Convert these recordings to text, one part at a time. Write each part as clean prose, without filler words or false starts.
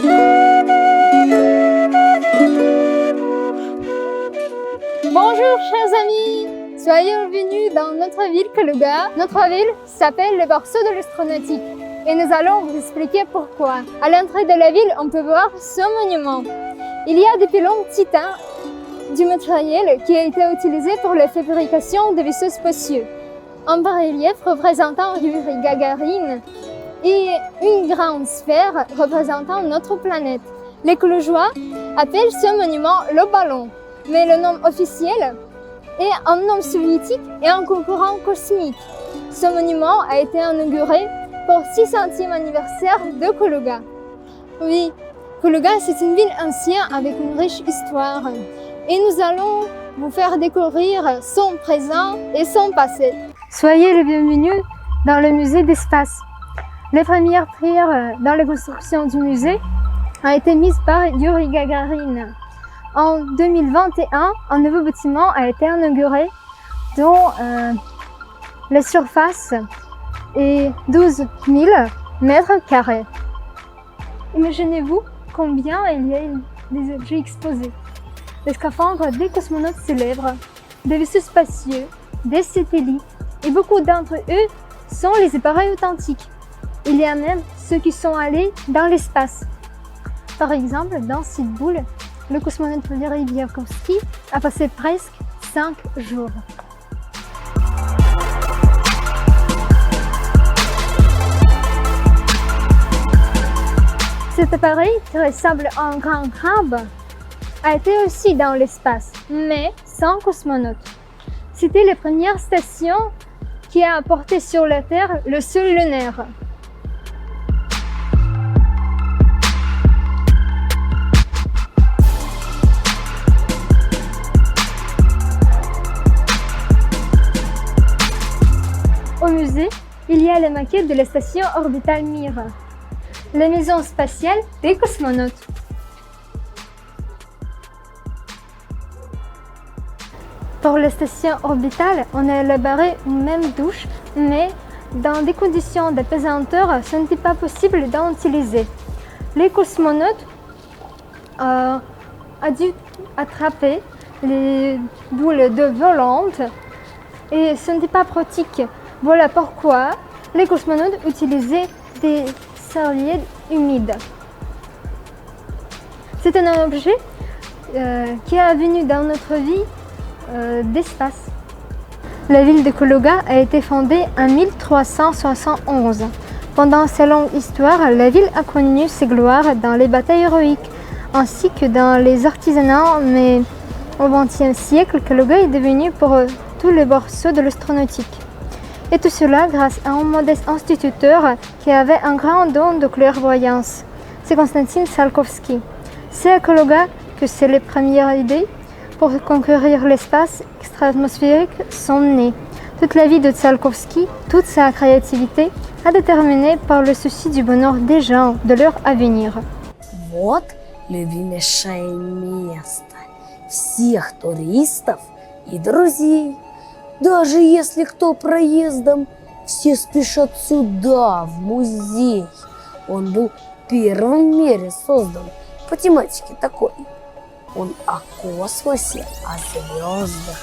Bonjour chers amis, soyez bienvenus dans notre ville Kaluga. Notre ville s'appelle le berceau de l'astronautique et nous allons vous expliquer pourquoi. À l'entrée de la ville, on peut voir ce monument. Il y a des pylônes titans du matériel qui a été utilisé pour la fabrication de vaisseaux spatiaux. Un bas-relief représentant Yuri Gagarin et une grande sphère représentant notre planète. Les Colojois appellent ce monument le ballon, mais le nom officiel est un nom soviétique et un concurrent cosmique. Ce monument a été inauguré pour 600e anniversaire de Kaluga. Oui, Kaluga c'est une ville ancienne avec une riche histoire et nous allons vous faire découvrir son présent et son passé. Soyez les bienvenus dans le musée d'espace. Les premières pierres dans la construction du musée ont été mises par Yuri Gagarin. En 2021, un nouveau bâtiment a été inauguré dont la surface est 12 000 mètres carrés. Imaginez-vous combien il y a des objets exposés. Les scaphandres des cosmonautes célèbres, des vaisseaux spatiaux, des satellites et beaucoup d'entre eux sont les appareils authentiques. Il y a même ceux qui sont allés dans l'espace. Par exemple, dans Sidboul, le cosmonaute Valery Vygotsky a passé presque 5 jours. Cet appareil, qui ressemble à un grand crabe, a été aussi dans l'espace, mais sans cosmonaute. C'était la première station qui a apporté sur la Terre le sol lunaire. Au musée, il y a la maquette de la station orbitale Mir, la maison spatiale des cosmonautes. Pour la station orbitale, on a élaboré une même douche, mais dans des conditions d'apesanteur, ce n'était pas possible d'en utiliser. Les cosmonautes ont dû attraper les boules d'eau volantes et ce n'était pas pratique. Voilà pourquoi les cosmonautes utilisaient des serviettes humides. C'est un objet qui est venu dans notre vie d'espace. La ville de Kaluga a été fondée en 1371. Pendant sa longue histoire, la ville a connu ses gloires dans les batailles héroïques ainsi que dans les artisanats, mais au XXe siècle, Kaluga est devenu pour tous les berceaux de l'astronautique. Et tout cela grâce à un modeste instituteur qui avait un grand don de clairvoyance. C'est Konstantin Tsiolkovsky. C'est à Kaluga que les premières idées pour conquérir l'espace extra-atmosphérique sont nées. Toute la vie de Tsiolkovsky, toute sa créativité, a déterminé par le souci du bonheur des gens, de leur avenir. Вот любимейшее место всех туристов и друзей. Даже если кто проездом, все спешат сюда, в музей. Он был первым в мире создан по тематике такой. Он о космосе, о звездах,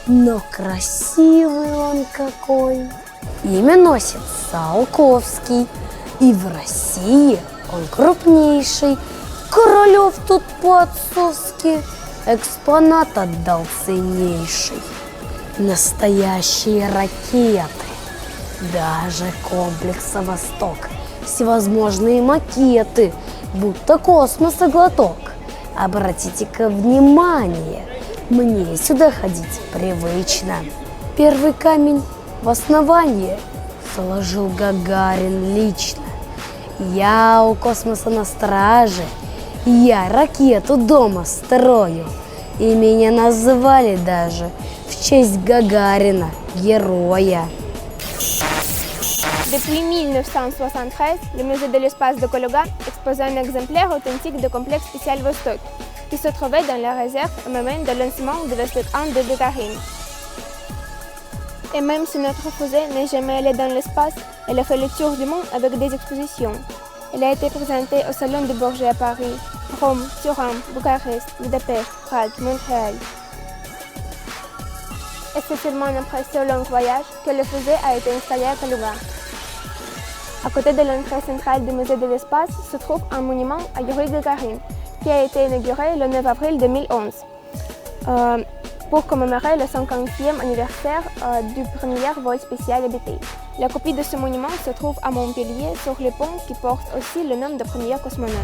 но красивый он какой. Имя носит Циолковский, и в России он крупнейший. Королев тут по-отцовски экспонат отдал ценнейший. Настоящие ракеты, даже комплекса «Восток», всевозможные макеты, будто космоса глоток. Обратите-ка внимание, мне сюда ходить привычно. Первый камень в основание положил Гагарин лично. Я у космоса на страже, я ракету дома строю. И меня назвали даже в честь Гагарина, героя. Depuis 1973, le musée de l'espace de Kaluga expose un exemplaire authentique du complexe spatial Vostok, qui se trouvait dans la réserve au moment de lancement de Vostok 1 de Gagarin. Et même si notre fusée n'est jamais allée dans l'espace, elle a fait le tour du monde avec des expositions. Elle a été présentée au Salon du Bourget à Paris, Rome, Turin, Bucarest, Budapest, Prague, Montréal. Et c'est sûrement après ce long voyage que le fusée a été installé à Kaluga. À côté de l'entrée centrale du musée de l'espace se trouve un monument à Yuri Gagarin qui a été inauguré le 9 avril 2011 pour commémorer le 50e anniversaire du premier vol spécial habité. La copie de ce monument se trouve à Montpellier sur le pont qui porte aussi le nom de premier cosmonaute.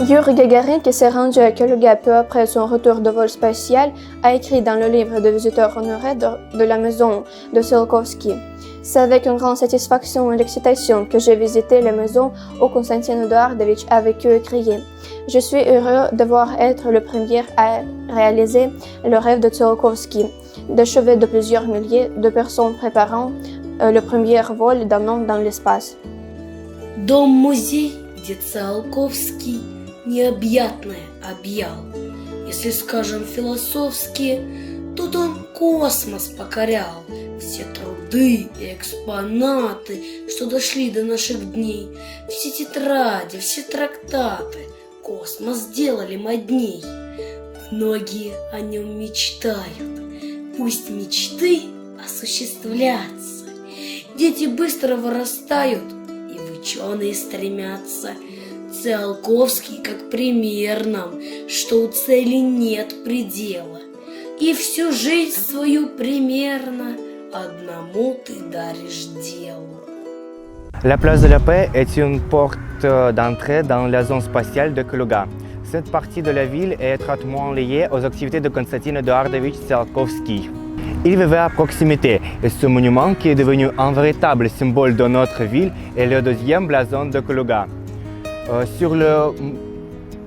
Yuri Gagarin, qui s'est rendu à Kaluga peu après son retour de vol spatial, a écrit dans le livre de visiteurs honorés de la maison de Tsiolkovsky. C'est avec une grande satisfaction et l'excitation que j'ai visité la maison où Konstantin Eduardovitch a vécu et créé. Je suis heureux de voir être le premier à réaliser le rêve de Tsiolkovsky, d'achever de plusieurs milliers de personnes préparant le premier vol d'un homme dans l'espace. Дом-музей, где Циолковский необъятное объял. Если скажем философски, тут он космос покорял. Все труды и экспонаты, что дошли до наших дней, все тетради, все трактаты, космос сделали модней. Многие о нем мечтают, пусть мечты осуществлятся. Дети быстро вырастают и в ученые стремятся. Циолковский как пример нам, что у цели нет предела. И всю жизнь свою примерно одному ты даришь делу. La place de la Paix est une porte d'entrée dans la zone spatiale de Kaluga. Cette partie de la ville est étroitement liée aux activités de Konstantin Eduardovitch Tsiolkovsky. Il vivait à proximité et ce monument, qui est devenu un véritable symbole de notre ville, est le deuxième blason de Kaluga. Sur le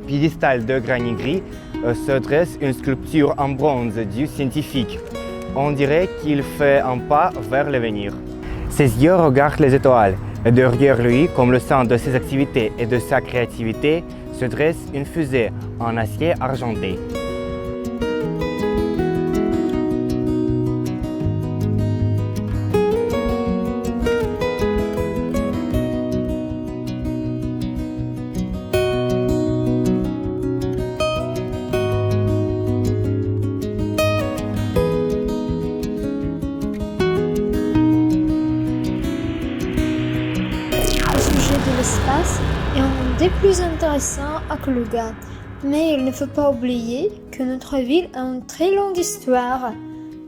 piédestal de granit gris se dresse une sculpture en bronze du scientifique. On dirait qu'il fait un pas vers l'avenir. Ses yeux regardent les étoiles et derrière lui, comme le centre de ses activités et de sa créativité, se dresse une fusée en acier argenté. L'espace est un des plus intéressants à Kaluga, mais il ne faut pas oublier que notre ville a une très longue histoire.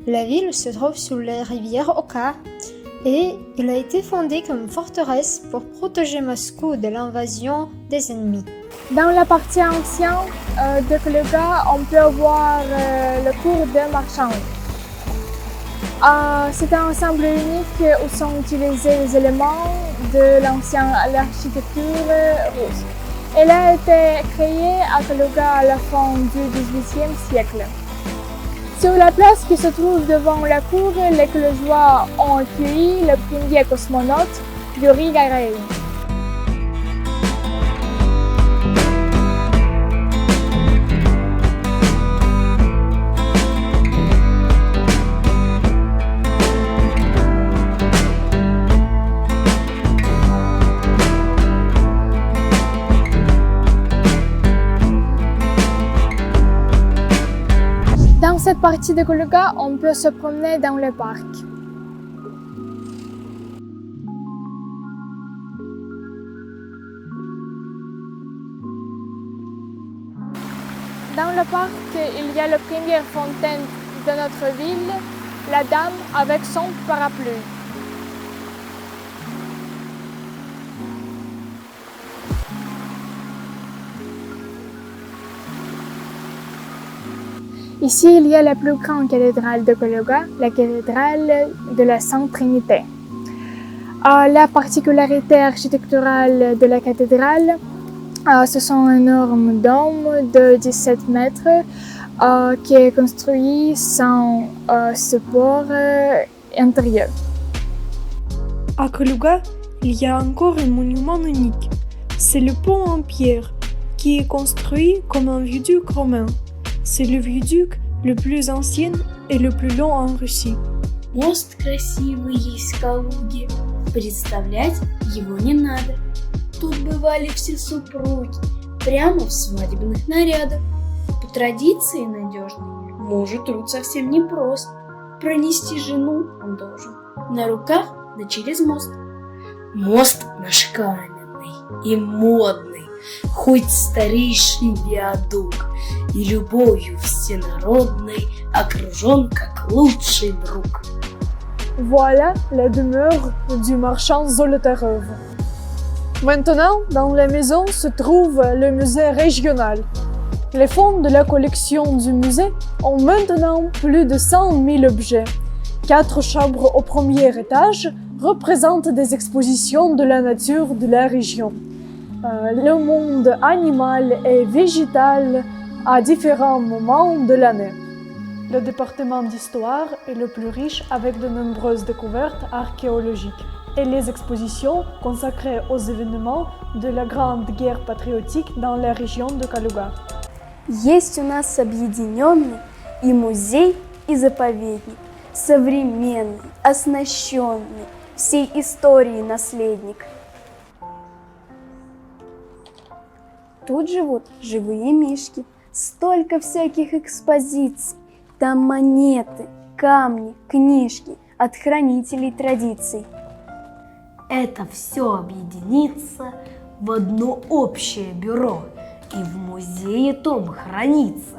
La ville se trouve sur la rivière Oka et elle a été fondée comme forteresse pour protéger Moscou de l'invasion des ennemis. Dans la partie ancienne de Kaluga, on peut voir le cours des marchands. C'est un ensemble unique où sont utilisés les éléments de l'ancienne architecture russe. Elle a été créée à Kaluga à la fin du XVIIIe siècle. Sur la place qui se trouve devant la cour, les Kalugeois ont accueilli le premier cosmonaute, Yuri Gagarin. Dans cette partie de Kaluga, on peut se promener dans le parc. Dans le parc, il y a la première fontaine de notre ville, la dame avec son parapluie. Ici, il y a la plus grande cathédrale de Kaluga, la cathédrale de la Sainte Trinité. La particularité architecturale de la cathédrale, ce sont un énorme dôme de 17 mètres qui est construit sans support intérieur. À Kaluga, il y a encore un monument unique. C'est le pont en pierre qui est construit comme un viaduc romain. C'est le viaduc le plus ancien et le plus long en Russie. Мост красивый есть в Калуге, представлять его не надо. Тут бывали все супруги, прямо в свадебных нарядах. По традиции надежный, мужу труд совсем непрост. Пронести жену он должен на руках да через мост. Мост наш каменный и модный, хоть старейший виадук, и любовью всенародной окружен как лучший друг. Voilà la demeure du marchand Zolotarev. Maintenant, dans la maison se trouve le musée régional. Les fonds de la collection du musée ont maintenant plus de 100 000 objets. 4 chambres au premier étage représentent des expositions de la nature de la région. Le monde animal et végétal à différents moments de l'année. Le département d'histoire est le plus riche avec de nombreuses découvertes archéologiques et les expositions consacrées aux événements de la Grande Guerre patriotique dans la région de Kaluga. Есть у нас объединенный и музей, и заповедник, современный, оснащенный, всей истории наследник. Тут живут живые мишки, столько всяких экспозиций. Там монеты, камни, книжки от хранителей традиций. Это все объединится в одно общее бюро, и в музее том хранится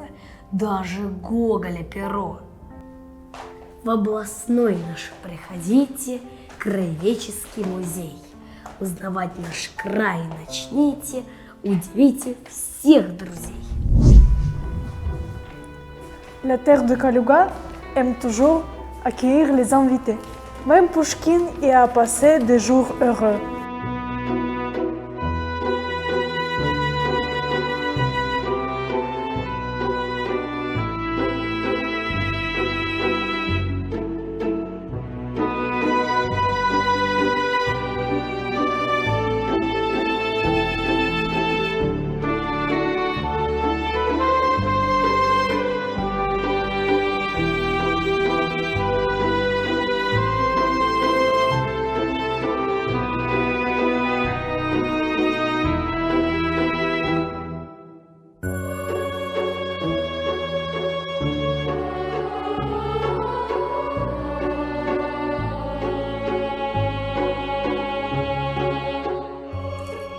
даже Гоголя перо. В областной наш приходите, краеведческий музей. Узнавать наш край начните, удивите всех друзей. La terre de Kaluga aime toujours accueillir les invités. Même Pouchkine y a passé des jours heureux.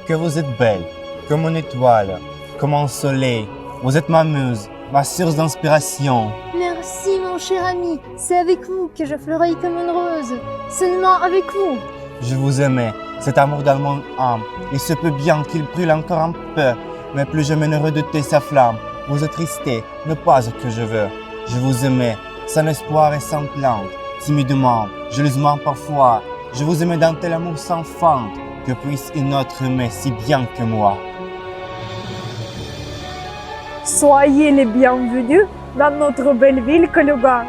Que vous êtes belle, comme une étoile, comme un soleil. Vous êtes ma muse, ma source d'inspiration. Merci mon cher ami, c'est avec vous que je fleuris comme une rose. Seulement avec vous. Je vous aimais, cet amour dans mon âme. Il se peut bien qu'il brûle encore un peu, mais plus jamais ne redouter sa flamme. Vous attristé, ne pas ce que je veux. Je vous aimais, sans espoir et sans plainte. Timidement, jalousement parfois. Je vous aimais dans tel amour sans fente, que puisse une autre aimer si bien que moi. Soyez les bienvenus dans notre belle ville Kaluga.